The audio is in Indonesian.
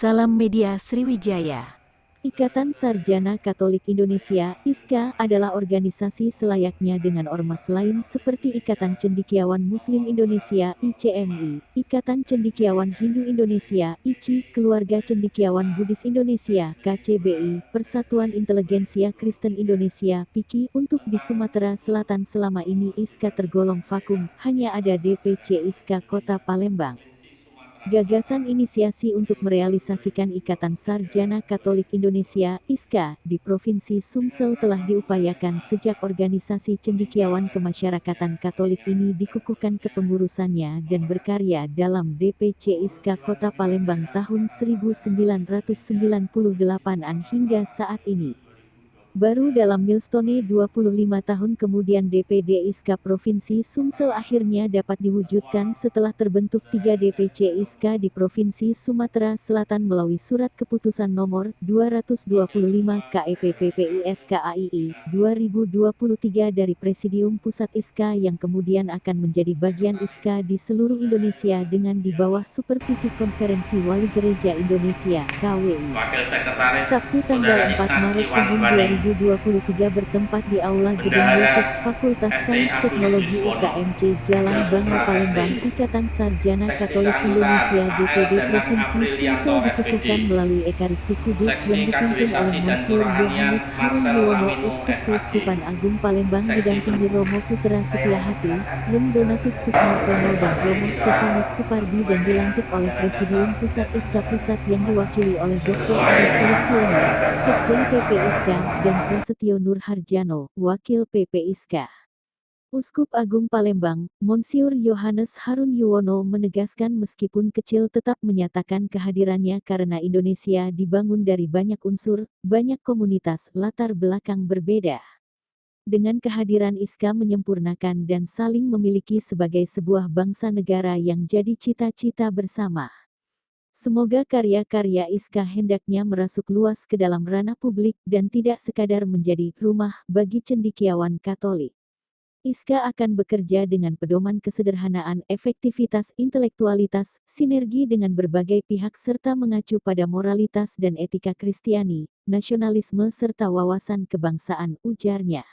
Salam Media Sriwijaya. Ikatan Sarjana Katolik Indonesia (ISKA) adalah organisasi selayaknya dengan ormas lain seperti Ikatan Cendekiawan Muslim Indonesia (ICMI), Ikatan Cendekiawan Hindu Indonesia (ICI), Keluarga Cendekiawan Buddhis Indonesia (KCBI), Persatuan Inteligensia Kristen Indonesia (PIKI). Untuk di Sumatera Selatan selama ini ISKA tergolong vakum, hanya ada DPC ISKA Kota Palembang. Gagasan inisiasi untuk merealisasikan Ikatan Sarjana Katolik Indonesia (ISKA) di Provinsi Sumsel telah diupayakan sejak organisasi cendekiawan kemasyarakatan Katolik ini dikukuhkan kepengurusannya dan berkarya dalam DPC ISKA Kota Palembang tahun 1998-an hingga saat ini. Baru dalam milestone 25 tahun kemudian DPD ISKA Provinsi Sumsel akhirnya dapat diwujudkan setelah terbentuk 3 DPC ISKA di Provinsi Sumatera Selatan melalui Surat Keputusan Nomor 225 KEPPPISKAII 2023 dari Presidium Pusat ISKA yang kemudian akan menjadi bagian ISKA di seluruh Indonesia dengan di bawah supervisi Konferensi Wali Gereja Indonesia (KWI). Sabtu tanggal 4 Maret tahun 2023 bertempat di Aula Gedung Yosef Fakultas Sains Teknologi UKMC Jalan Bangau Palembang. Ikatan Sarjana Katolik Indonesia DPD Provinsi Sumsel dikukuhkan melalui Ekaristi Kudus yang dipimpin oleh Monsiur Yohanes Harun Yuwono, Uskup Keuskupan Agung Palembang didampingi Romo Putra Setiahati, Rum Donatus Kusmartono dan Romo Stefanus Supardi dan dilantik oleh Presidium Pusat ISKA Pusat yang diwakili oleh Dr. Ari Sulistiono, Sekjen PP ISKA, dan Prasetyo Nur Harjano, Wakil PP ISKA. Uskup Agung Palembang, Monsiur Yohanes Harun Yuwono menegaskan meskipun kecil tetap menyatakan kehadirannya karena Indonesia dibangun dari banyak unsur, banyak komunitas, latar belakang berbeda. Dengan kehadiran ISKA menyempurnakan dan saling memiliki sebagai sebuah bangsa negara yang jadi cita-cita bersama. Semoga karya-karya ISKA hendaknya merasuk luas ke dalam ranah publik dan tidak sekadar menjadi rumah bagi cendekiawan Katolik. ISKA akan bekerja dengan pedoman kesederhanaan, efektivitas, intelektualitas, sinergi dengan berbagai pihak serta mengacu pada moralitas dan etika Kristiani, nasionalisme serta wawasan kebangsaan, ujarnya.